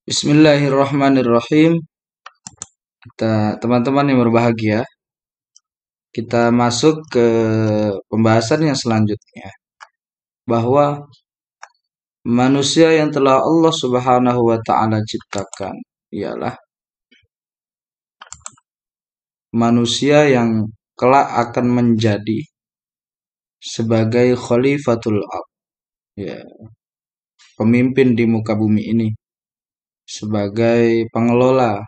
Bismillahirrahmanirrahim. Teman-teman yang berbahagia, kita masuk ke pembahasan yang selanjutnya, bahwa manusia yang telah Allah Subhanahu wa taala ciptakan ialah manusia yang kelak akan menjadi sebagai khalifatul ard, ya, pemimpin di muka bumi ini, sebagai pengelola,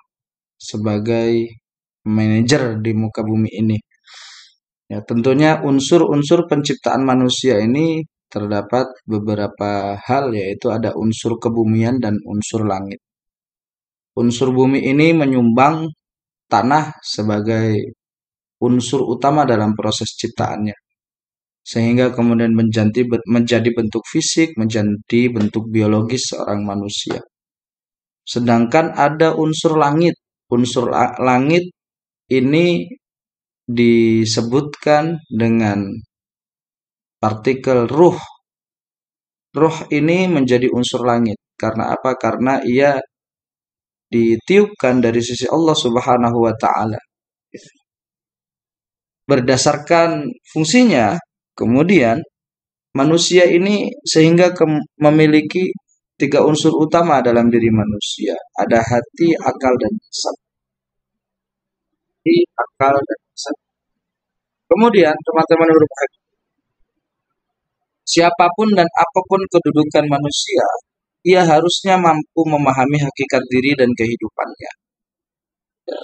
sebagai manajer di muka bumi ini. Ya, tentunya unsur-unsur penciptaan manusia ini terdapat beberapa hal, yaitu ada unsur kebumian dan unsur langit. Unsur bumi ini menyumbang tanah sebagai unsur utama dalam proses ciptaannya, sehingga kemudian menjadi bentuk fisik, menjadi bentuk biologis seorang manusia. Sedangkan ada unsur langit. Unsur langit ini disebutkan dengan partikel ruh. Ruh ini menjadi unsur langit. Karena apa? Karena ia ditiupkan dari sisi Allah Subhanahu wa taala. Berdasarkan fungsinya, kemudian manusia ini sehingga memiliki tiga unsur utama dalam diri manusia. Ada hati, akal, dan jasad. Hati, akal, dan jasad. Kemudian teman-teman berbahagia, siapapun dan apapun kedudukan manusia, ia harusnya mampu memahami hakikat diri dan kehidupannya.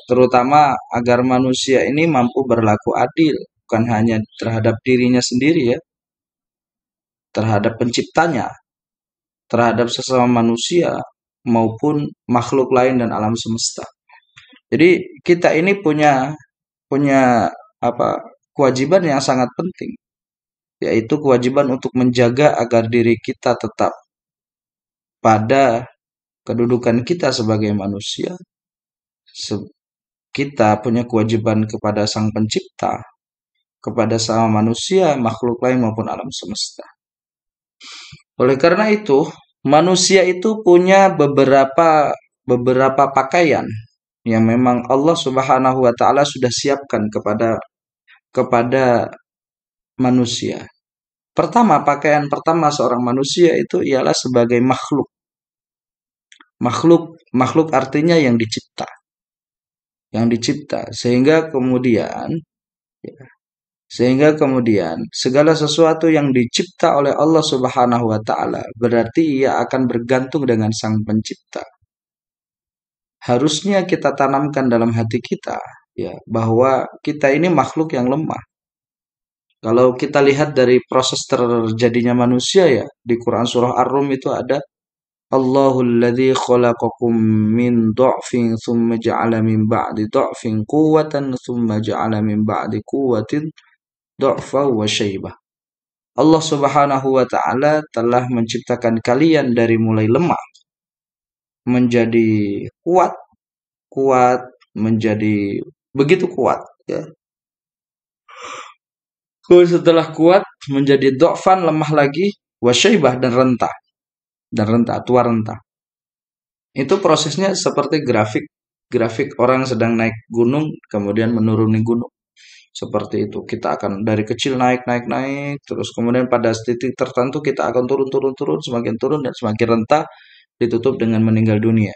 Terutama agar manusia ini mampu berlaku adil, bukan hanya terhadap dirinya sendiri, ya, terhadap penciptanya, terhadap sesama manusia, maupun makhluk lain dan alam semesta. Jadi kita ini punya apa, kewajiban yang sangat penting, yaitu kewajiban untuk menjaga agar diri kita tetap pada kedudukan kita sebagai manusia. Kita punya kewajiban kepada Sang Pencipta, kepada sama manusia, makhluk lain maupun alam semesta. Oleh karena itu, manusia itu punya beberapa pakaian yang memang Allah Subhanahu wa taala sudah siapkan kepada manusia. Pertama, pakaian pertama seorang manusia itu ialah sebagai makhluk. Makhluk artinya yang dicipta. Yang dicipta sehingga kemudian segala sesuatu yang dicipta oleh Allah Subhanahu wa taala berarti ia akan bergantung dengan Sang Pencipta. Harusnya kita tanamkan dalam hati kita, ya, bahwa kita ini makhluk yang lemah. Kalau kita lihat dari proses terjadinya manusia, ya, di Quran surah Ar-Rum itu ada Allahul ladzi khalaqakum min dha'fin tsumma ja'ala min ba'di dha'fin quwwatan tsumma ja'ala min ba'di quwwatin dha'fa wa syaibah. Allah Subhanahu wa taala telah menciptakan kalian dari mulai lemah menjadi kuat, menjadi begitu kuat, ya. Setelah kuat menjadi dha'fan, lemah lagi, wa syaibah, dan tua renta. Itu prosesnya seperti grafik orang sedang naik gunung kemudian menuruni gunung. Seperti itu, kita akan dari kecil naik, terus kemudian pada titik tertentu kita akan turun, semakin turun dan semakin renta, ditutup dengan meninggal dunia.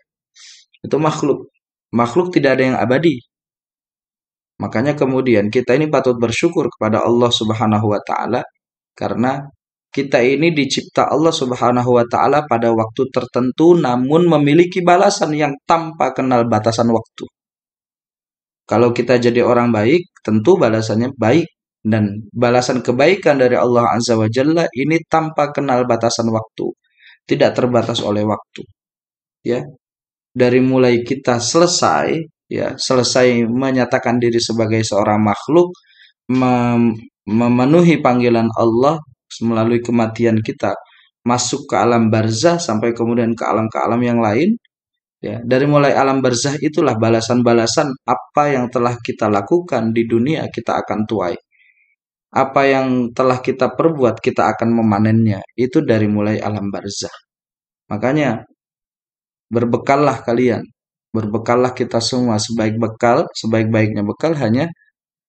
Itu makhluk tidak ada yang abadi. Makanya kemudian kita ini patut bersyukur kepada Allah Subhanahu wa taala karena kita ini dicipta Allah Subhanahu wa taala pada waktu tertentu namun memiliki balasan yang tanpa kenal batasan waktu. Kalau kita jadi orang baik, tentu balasannya baik, dan balasan kebaikan dari Allah Azza wa Jalla ini tanpa kenal batasan waktu, tidak terbatas oleh waktu. Ya, dari mulai kita selesai menyatakan diri sebagai seorang makhluk, memenuhi panggilan Allah melalui kematian kita, masuk ke alam barzah sampai kemudian ke alam yang lain. Ya, dari mulai alam barzah itulah balasan-balasan apa yang telah kita lakukan di dunia kita akan tuai. Apa yang telah kita perbuat kita akan memanennya. Itu dari mulai alam barzah. Makanya Berbekallah kalian. Berbekallah kita semua sebaik-baiknya bekal hanya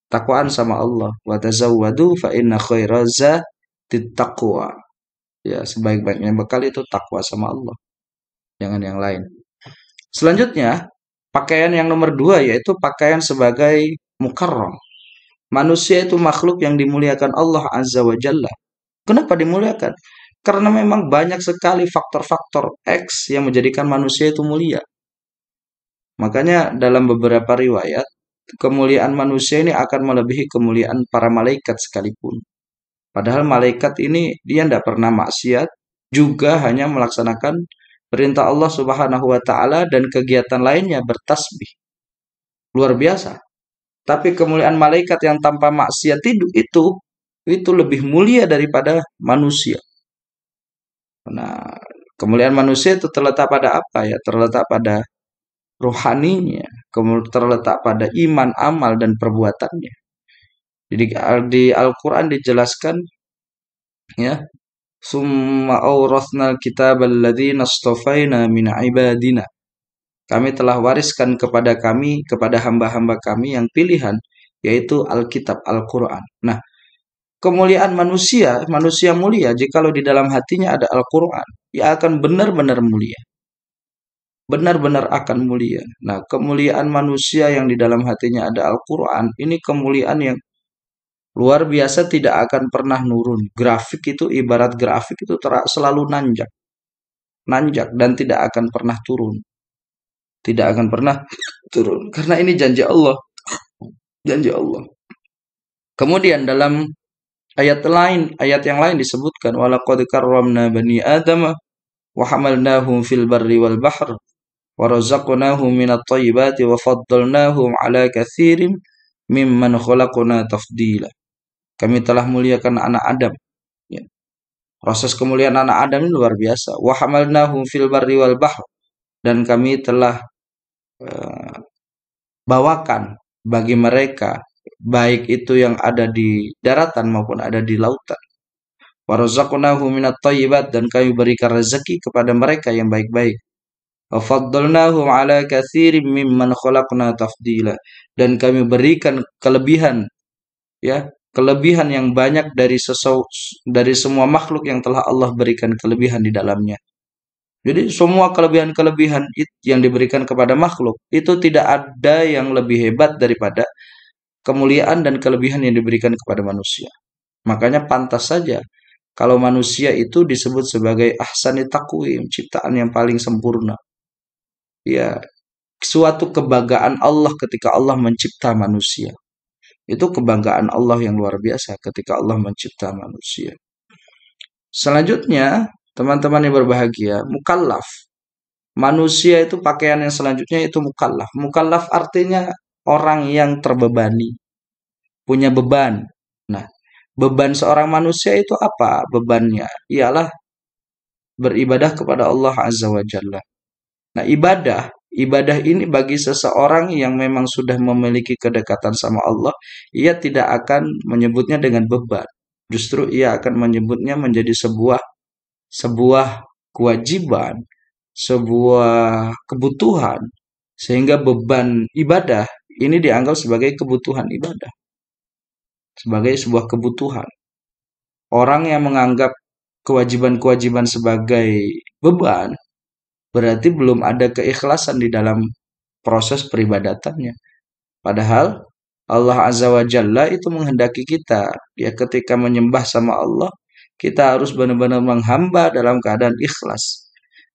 takwaan sama Allah. Wa tazawwadu fa inna khairaz zatit taqwa. Ya, sebaik-baiknya bekal itu takwa sama Allah, jangan yang lain. Selanjutnya, pakaian yang nomor dua yaitu pakaian sebagai mukarram. Manusia itu makhluk yang dimuliakan Allah Azza wa Jalla. Kenapa dimuliakan? Karena memang banyak sekali faktor-faktor X yang menjadikan manusia itu mulia. Makanya dalam beberapa riwayat, kemuliaan manusia ini akan melebihi kemuliaan para malaikat sekalipun. Padahal malaikat ini dia tidak pernah maksiat, juga hanya melaksanakan perintah Allah Subhanahu wa taala dan kegiatan lainnya bertasbih. Luar biasa. Tapi kemuliaan malaikat yang tanpa maksiat itu lebih mulia daripada manusia. Nah, kemuliaan manusia itu terletak pada apa ya? Terletak pada rohaninya, kemudian terletak pada iman, amal dan perbuatannya. Jadi di Al-Qur'an dijelaskan ya, summa awrathnal kitabal ladzina astafaina min ibadina. Kami telah wariskan kepada hamba-hamba kami yang pilihan yaitu Alkitab Al-Qur'an. Nah, kemuliaan manusia, manusia mulia jikalau di dalam hatinya ada Al-Qur'an, ia akan benar-benar mulia. Benar-benar akan mulia. Nah, kemuliaan manusia yang di dalam hatinya ada Al-Qur'an, ini kemuliaan yang luar biasa, tidak akan pernah nurun. Grafik itu ibarat grafik itu selalu nanjak. Nanjak dan tidak akan pernah turun. Tidak akan pernah turun. Karena ini janji Allah. Janji Allah. Kemudian dalam ayat yang lain disebutkan walaqad karramna bani adama wa hamalnahum fil barri wal bahr wa razaqnahum minat thayyibati wa faddalnahum ala katsirin mimman khalaqna tafdila. Kami telah muliakan anak Adam. Ya. Proses kemuliaan anak Adam ini luar biasa. Wa hamalnahum fil barri wal bahr, dan kami telah bawakan bagi mereka baik itu yang ada di daratan maupun ada di lautan. Wa razaqnahum minat thayyibat, dan kami berikan rezeki kepada mereka yang baik-baik. Wa faddalnahum ala katsirin mimman khalaqna tafdila, dan kami berikan kelebihan ya, kelebihan yang banyak dari semua makhluk yang telah Allah berikan kelebihan di dalamnya. Jadi semua kelebihan-kelebihan yang diberikan kepada makhluk itu tidak ada yang lebih hebat daripada kemuliaan dan kelebihan yang diberikan kepada manusia. Makanya pantas saja kalau manusia itu disebut sebagai ahsani taqwim, ciptaan yang paling sempurna. Ya, suatu kebanggaan Allah ketika Allah mencipta manusia. Itu kebanggaan Allah yang luar biasa ketika Allah mencipta manusia. Selanjutnya, teman-teman yang berbahagia, mukallaf. Manusia itu pakaian yang selanjutnya itu mukallaf. Mukallaf artinya orang yang terbebani, punya beban. Nah, beban seorang manusia itu apa? Bebannya ialah beribadah kepada Allah Azza wa Jalla. Nah, ibadah ini bagi seseorang yang memang sudah memiliki kedekatan sama Allah, ia tidak akan menyebutnya dengan beban. Justru ia akan menyebutnya menjadi sebuah kewajiban, sebuah kebutuhan, sehingga beban ibadah ini dianggap sebagai kebutuhan ibadah, sebagai sebuah kebutuhan. Orang yang menganggap kewajiban-kewajiban sebagai beban berarti belum ada keikhlasan di dalam proses peribadatannya. Padahal Allah Azza wa Jalla itu menghendaki kita, ya ketika menyembah sama Allah, kita harus benar-benar menghamba dalam keadaan ikhlas.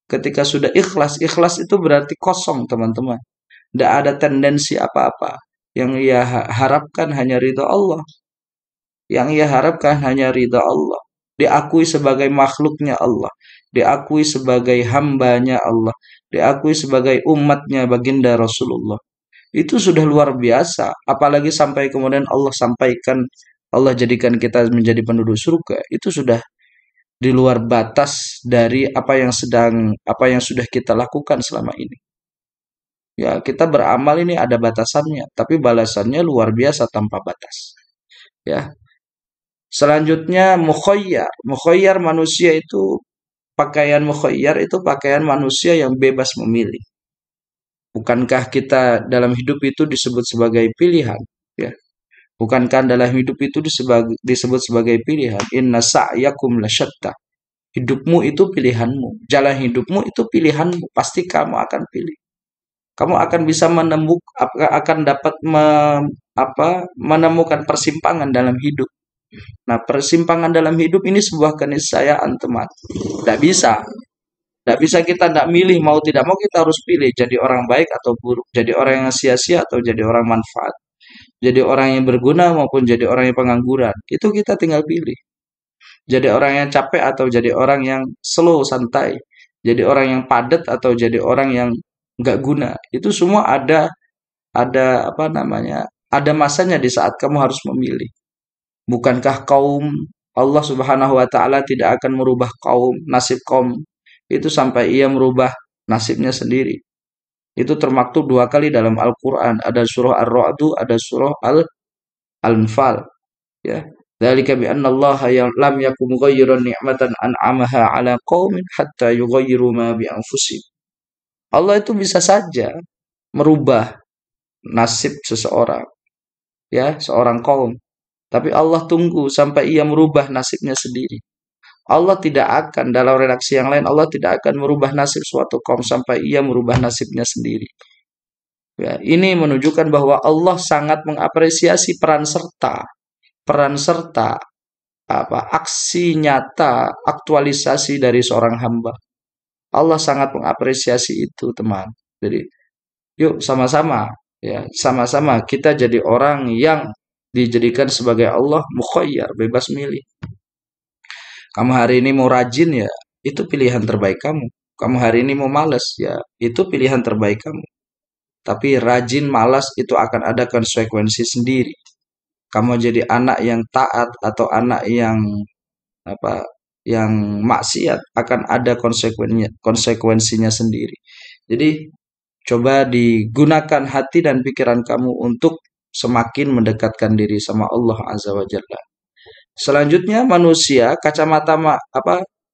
Ketika sudah ikhlas, ikhlas itu berarti kosong, teman-teman. Tidak ada tendensi apa-apa. Yang ia harapkan hanya ridha Allah. Yang ia harapkan hanya ridha Allah. Diakui sebagai makhluknya Allah. Diakui sebagai hambanya Allah. Diakui sebagai umatnya baginda Rasulullah. Itu sudah luar biasa. Apalagi sampai kemudian Allah sampaikan, Allah jadikan kita menjadi penduduk surga. Itu sudah di luar batas dari apa yang sudah kita lakukan selama ini. Ya, kita beramal ini ada batasannya, tapi balasannya luar biasa tanpa batas. Ya. Selanjutnya mukhayyar. Mukhayyar manusia itu pakaian mukhayyar itu pakaian manusia yang bebas memilih. Bukankah kita dalam hidup itu disebut sebagai pilihan? Ya. Bukankah dalam hidup itu disebut sebagai pilihan? Inna sa'yakum lasyatta. Hidupmu itu pilihanmu. Jalan hidupmu itu pilihanmu. Pasti kamu akan pilih. Kamu akan bisa akan dapat menemukan persimpangan dalam hidup. Nah, persimpangan dalam hidup ini sebuah keniscayaan, teman. Tidak bisa. Tidak bisa kita tidak milih, mau tidak mau kita harus pilih. Jadi orang baik atau buruk. Jadi orang yang sia-sia atau jadi orang manfaat. Jadi orang yang berguna maupun jadi orang yang pengangguran. Itu kita tinggal pilih. Jadi orang yang capek atau jadi orang yang slow, santai. Jadi orang yang padat atau jadi orang yang nggak guna. Itu semua ada apa namanya? Ada masanya di saat kamu harus memilih. Bukankah kaum Allah Subhanahu wa taala tidak akan merubah nasib kaum itu sampai ia merubah nasibnya sendiri. Itu termaktub 2 kali dalam Al-Qur'an. Ada surah Ar-Ra'd, ada surah Al-Anfal, ya. Dzalika bi anna Allah lam yakum mughayyiran ni'matan an'amaha 'ala qaumin hatta yughayyiru ma bi anfusihim. Allah itu bisa saja merubah nasib seseorang, ya, seorang kaum. Tapi Allah tunggu sampai ia merubah nasibnya sendiri. Allah tidak akan, dalam redaksi yang lain, Allah tidak akan merubah nasib suatu kaum sampai ia merubah nasibnya sendiri. Ya, ini menunjukkan bahwa Allah sangat mengapresiasi peran serta aksi nyata, aktualisasi dari seorang hamba. Allah sangat mengapresiasi itu, teman. Jadi, yuk sama-sama, ya, sama-sama kita jadi orang yang dijadikan sebagai Allah mukhayyar, bebas milih. Kamu hari ini mau rajin, ya, itu pilihan terbaik kamu. Kamu hari ini mau malas, ya, itu pilihan terbaik kamu. Tapi rajin malas itu akan ada konsekuensi sendiri. Kamu jadi anak yang taat atau anak yang apa yang maksiat akan ada konsekuensinya sendiri. Jadi coba digunakan hati dan pikiran kamu untuk semakin mendekatkan diri sama Allah Azza wa Jalla. Selanjutnya manusia,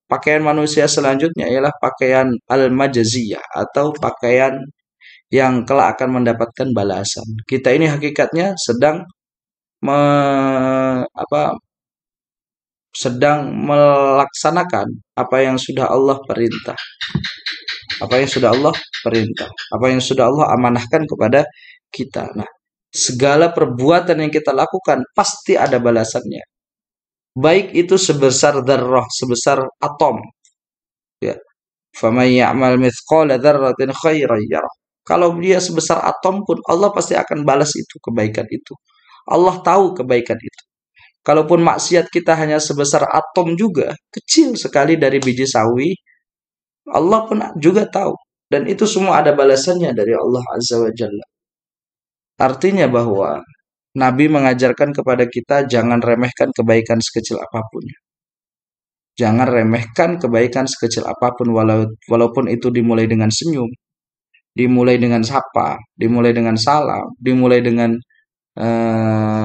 pakaian manusia selanjutnya ialah pakaian al-majaziyah atau pakaian yang kelak akan mendapatkan balasan. Kita ini hakikatnya sedang melaksanakan apa yang sudah Allah perintah. Apa yang sudah Allah perintah, apa yang sudah Allah amanahkan kepada kita. Nah, segala perbuatan yang kita lakukan pasti ada balasannya. Baik itu sebesar dzarrah, sebesar atom. Ya. Faman ya'mal mithqala dzarratin khairan yarah. Kalau dia sebesar atom pun Allah pasti akan balas itu kebaikan itu. Allah tahu kebaikan itu. Kalaupun maksiat kita hanya sebesar atom juga, kecil sekali dari biji sawi, Allah pun juga tahu. Dan itu semua ada balasannya dari Allah Azza wa Jalla. Artinya bahwa Nabi mengajarkan kepada kita jangan remehkan kebaikan sekecil apapun. Jangan remehkan kebaikan sekecil apapun walaupun itu dimulai dengan senyum, dimulai dengan sapa, dimulai dengan salam, dimulai dengan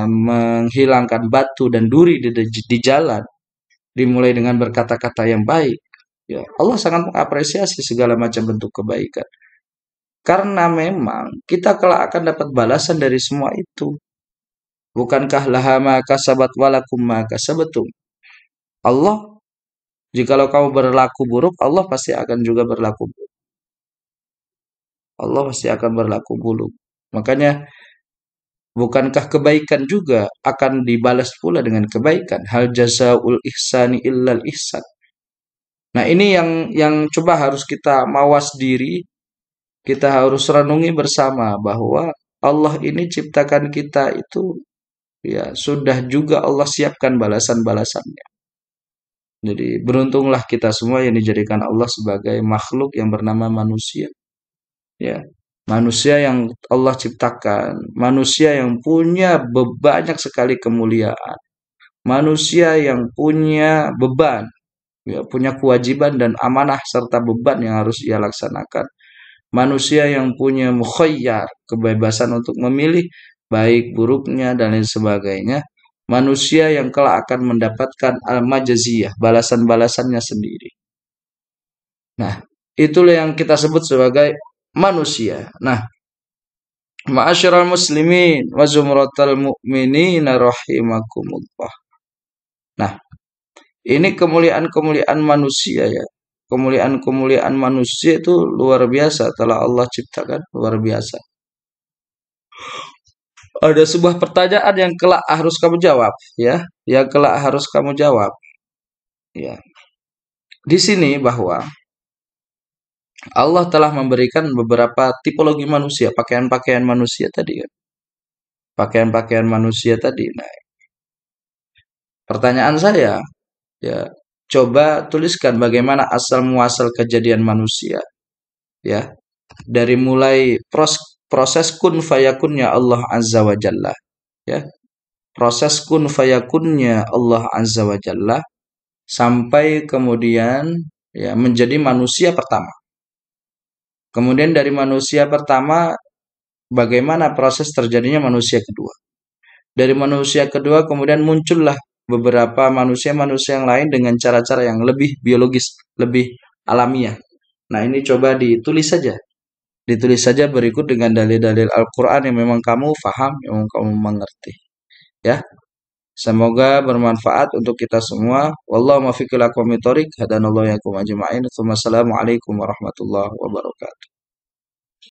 menghilangkan batu dan duri di jalan, dimulai dengan berkata-kata yang baik. Ya, Allah sangat mengapresiasi segala macam bentuk kebaikan. Karena memang kita kelak akan dapat balasan dari semua itu. Bukankah laha ma kasabat walakum ma kasabatum. Allah, jikalau kamu berlaku buruk, Allah pasti akan juga berlaku buruk. Allah pasti akan berlaku buruk. Makanya bukankah kebaikan juga akan dibalas pula dengan kebaikan? Hal jazaul ihsani illal ihsan. Nah, ini yang coba harus kita mawas diri, kita harus renungi bersama bahwa Allah ini ciptakan kita itu ya sudah juga Allah siapkan balasan-balasannya. Jadi beruntunglah kita semua yang dijadikan Allah sebagai makhluk yang bernama manusia. Ya, manusia yang Allah ciptakan, manusia yang punya banyak sekali kemuliaan, manusia yang punya beban, ya, punya kewajiban dan amanah serta beban yang harus ia laksanakan. Manusia yang punya mukhayyar, kebebasan untuk memilih baik buruknya dan lain sebagainya. Manusia yang kelak akan mendapatkan al-majaziyah, balasan-balasannya sendiri. Nah, itulah yang kita sebut sebagai manusia. Nah, ma'asyiral muslimin wa zumratal mu'minina rahimakumullah. Nah, ini kemuliaan-kemuliaan manusia ya. Kemuliaan-kemuliaan manusia itu luar biasa telah Allah ciptakan, luar biasa. Ada sebuah pertanyaan yang kelak harus kamu jawab ya, yang kelak harus kamu jawab ya. Di sini bahwa Allah telah memberikan beberapa tipologi manusia, pakaian-pakaian manusia tadi kan. Pakaian-pakaian manusia tadi. Nah, pertanyaan saya ya, coba tuliskan bagaimana asal muasal kejadian manusia ya. Dari mulai proses kun fayakunnya Allah Azza wa Jalla ya. Proses kun fayakunnya Allah Azza wa Jalla sampai kemudian ya menjadi manusia pertama. Kemudian dari manusia pertama bagaimana proses terjadinya manusia kedua. Dari manusia kedua kemudian muncullah beberapa manusia-manusia yang lain dengan cara-cara yang lebih biologis, lebih alamiah. Nah, ini coba ditulis saja. Ditulis saja berikut dengan dalil-dalil Al-Quran yang memang kamu faham, yang memang kamu mengerti. Ya, semoga bermanfaat untuk kita semua. Wallahu muwaffiq ila aqwamit thoriq. Hadanallahu yakum ajma'in. Wassalamualaikum warahmatullahi wabarakatuh.